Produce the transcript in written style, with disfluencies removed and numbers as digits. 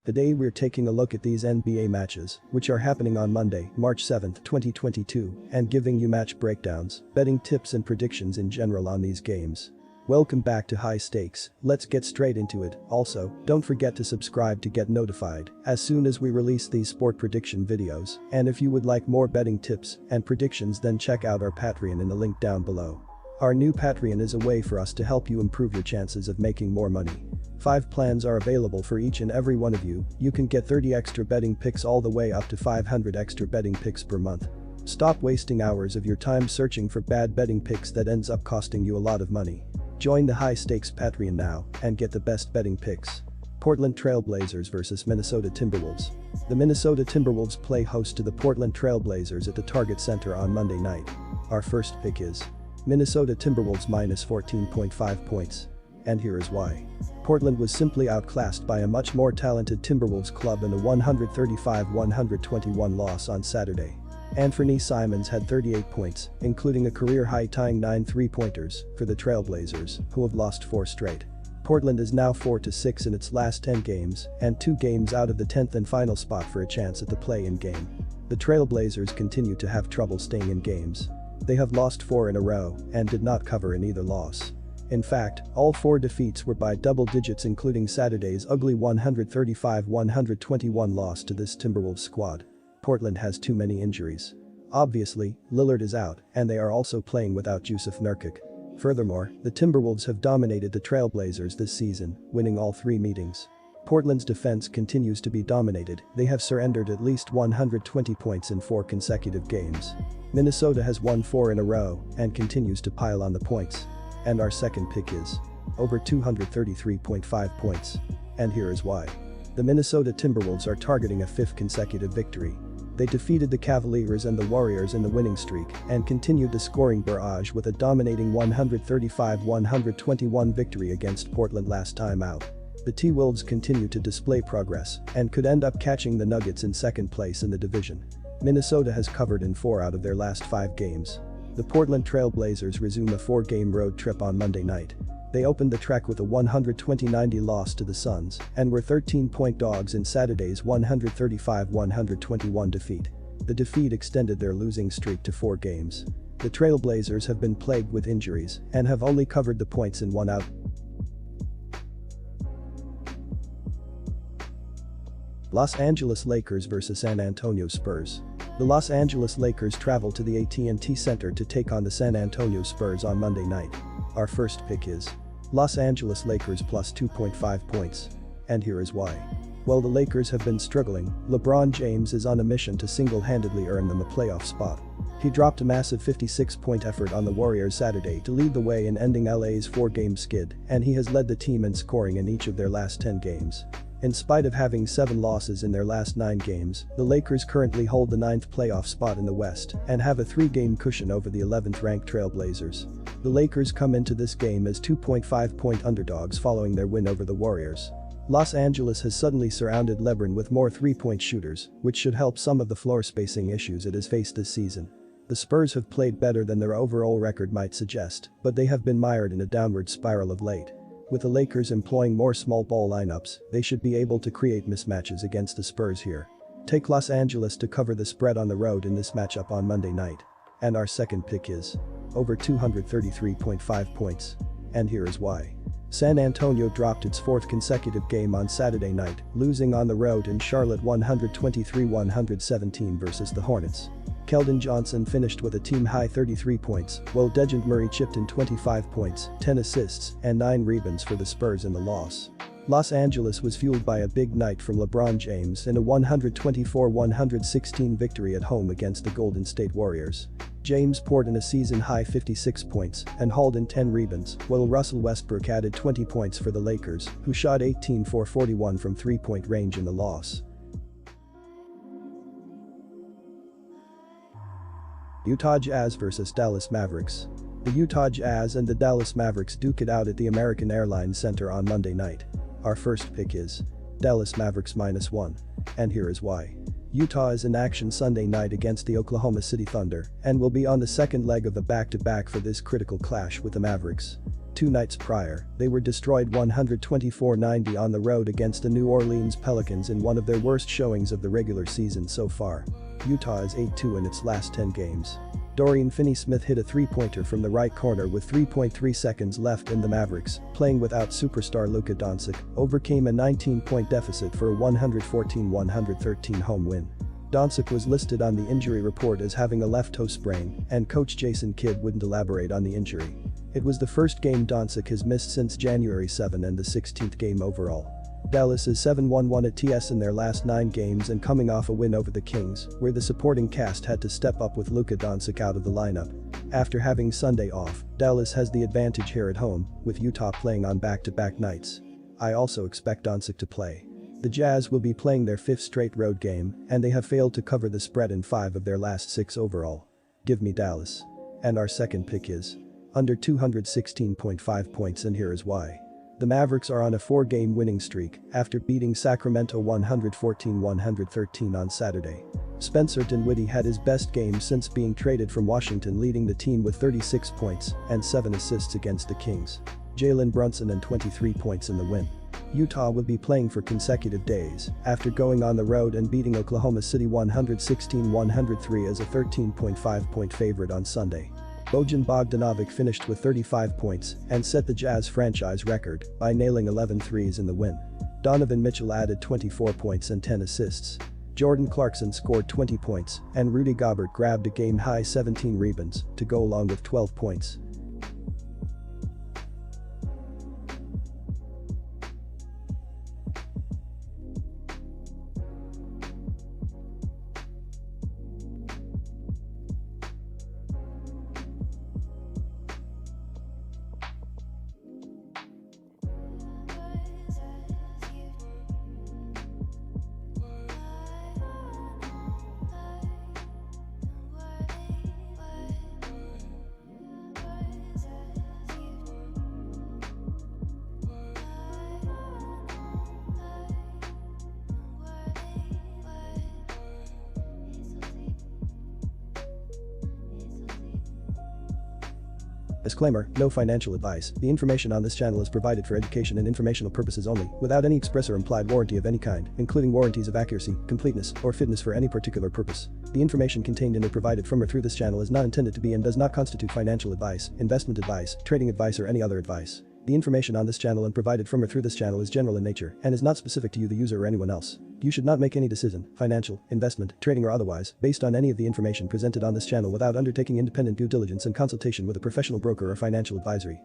Today we're taking a look at these NBA matches, which are happening on Monday, March 7, 2022, and giving you match breakdowns, betting tips and predictions in general on these games. Welcome back to High Stakes, let's get straight into it. Also, don't forget to subscribe to get notified as soon as we release these sport prediction videos, and if you would like more betting tips and predictions, then check out our Patreon in the link down below. Our new Patreon is a way for us to help you improve your chances of making more money. 5 plans are available for each and every one of you. You can get 30 extra betting picks all the way up to 500 extra betting picks per month. Stop wasting hours of your time searching for bad betting picks that ends up costing you a lot of money. Join the High Stakes Patreon now and get the best betting picks. Portland Trail Blazers vs Minnesota Timberwolves. The Minnesota Timberwolves play host to the Portland Trail Blazers at the Target Center on Monday night. Our first pick is Minnesota Timberwolves minus 14.5 points. And here is why. Portland was simply outclassed by a much more talented Timberwolves club in a 135-121 loss on Saturday. Anthony Simons had 38 points, including a career-high tying 9 three-pointers for the Trailblazers, who have lost 4 straight. Portland is now 4-6 in its last 10 games and 2 games out of the 10th and final spot for a chance at the play-in game. The Trailblazers continue to have trouble staying in games. They have lost 4 in a row and did not cover in either loss. In fact, all 4 defeats were by double digits, including Saturday's ugly 135-121 loss to this Timberwolves squad. Portland has too many injuries. Obviously, Lillard is out, and they are also playing without Jusuf Nurkic. Furthermore, the Timberwolves have dominated the Trailblazers this season, winning all 3 meetings. Portland's defense continues to be dominated. They have surrendered at least 120 points in 4 consecutive games. Minnesota has won 4 in a row and continues to pile on the points. And our second pick is over 233.5 points. And here is why. The Minnesota Timberwolves are targeting a 5th consecutive victory. They defeated the Cavaliers and the Warriors in the winning streak and continued the scoring barrage with a dominating 135-121 victory against Portland last time out. The T-Wolves continue to display progress and could end up catching the Nuggets in second place in the division. Minnesota has covered in 4 out of their last 5 games. The Portland Trail Blazers resume a 4-game road trip on Monday night. They opened the trek with a 120-90 loss to the Suns and were 13-point dogs in Saturday's 135-121 defeat. The defeat extended their losing streak to 4 games. The Trail Blazers have been plagued with injuries and have only covered the points in 1 out. Los Angeles Lakers vs San Antonio Spurs. The Los Angeles Lakers travel to the AT&T Center to take on the San Antonio Spurs on Monday night. Our first pick is Los Angeles Lakers plus 2.5 points. And here is why. While the Lakers have been struggling, LeBron James is on a mission to single-handedly earn them a playoff spot. He dropped a massive 56-point effort on the Warriors Saturday to lead the way in ending LA's 4-game skid, and he has led the team in scoring in each of their last 10 games. In spite of having 7 losses in their last 9 games, the Lakers currently hold the 9th playoff spot in the West and have a 3-game cushion over the 11th-ranked Trailblazers. The Lakers come into this game as 2.5-point underdogs following their win over the Warriors. Los Angeles has suddenly surrounded LeBron with more 3-point shooters, which should help some of the floor spacing issues it has faced this season. The Spurs have played better than their overall record might suggest, but they have been mired in a downward spiral of late. With the Lakers employing more small ball lineups, they should be able to create mismatches against the Spurs here. Take Los Angeles to cover the spread on the road in this matchup on Monday night. And our second pick is over 233.5 points. And here is why. San Antonio dropped its 4th consecutive game on Saturday night, losing on the road in Charlotte 123-117 versus the Hornets. Keldon Johnson finished with a team-high 33 points, while Dejounte Murray chipped in 25 points, 10 assists, and 9 rebounds for the Spurs in the loss. Los Angeles was fueled by a big night from LeBron James in a 124-116 victory at home against the Golden State Warriors. James poured in a season-high 56 points and hauled in 10 rebounds, while Russell Westbrook added 20 points for the Lakers, who shot 18 for 41 from 3-point range in the loss. Utah Jazz vs Dallas Mavericks. The Utah Jazz and the Dallas Mavericks duke it out at the American Airlines Center on Monday night. Our first pick is Dallas Mavericks -1. And here is why. Utah is in action Sunday night against the Oklahoma City Thunder and will be on the second leg of the back-to-back for this critical clash with the Mavericks. 2 nights prior, they were destroyed 124-90 on the road against the New Orleans Pelicans in one of their worst showings of the regular season so far. Utah is 8-2 in its last 10 games. Dorian Finney-Smith hit a three-pointer from the right corner with 3.3 seconds left in the Mavericks, playing without superstar Luka Doncic, overcame a 19-point deficit for a 114-113 home win. Doncic was listed on the injury report as having a left toe sprain, and coach Jason Kidd wouldn't elaborate on the injury. It was the first game Doncic has missed since January 7 and the 16th game overall. Dallas is 7-1-1 at TS in their last 9 games and coming off a win over the Kings, where the supporting cast had to step up with Luka Doncic out of the lineup. After having Sunday off, Dallas has the advantage here at home, with Utah playing on back-to-back nights. I also expect Doncic to play. The Jazz will be playing their 5th straight road game, and they have failed to cover the spread in 5 of their last 6 overall. Give me Dallas. And our second pick is under 216.5 points, and here is why. The Mavericks are on a 4-game winning streak after beating Sacramento 114-113 on Saturday. Spencer Dinwiddie had his best game since being traded from Washington, leading the team with 36 points and 7 assists against the Kings. Jalen Brunson and 23 points in the win. Utah will be playing for consecutive days after going on the road and beating Oklahoma City 116-103 as a 13.5-point favorite on Sunday. Bojan Bogdanovic finished with 35 points and set the Jazz franchise record by nailing 11 threes in the win. Donovan Mitchell added 24 points and 10 assists. Jordan Clarkson scored 20 points and Rudy Gobert grabbed a game-high 17 rebounds to go along with 12 points. Disclaimer, no financial advice. The information on this channel is provided for education and informational purposes only, without any express or implied warranty of any kind, including warranties of accuracy, completeness, or fitness for any particular purpose. The information contained in or provided from or through this channel is not intended to be and does not constitute financial advice, investment advice, trading advice, or any other advice. The information on this channel and provided from or through this channel is general in nature and is not specific to you, the user, or anyone else. You should not make any decision, financial, investment, trading, or otherwise, based on any of the information presented on this channel without undertaking independent due diligence and consultation with a professional broker or financial advisory.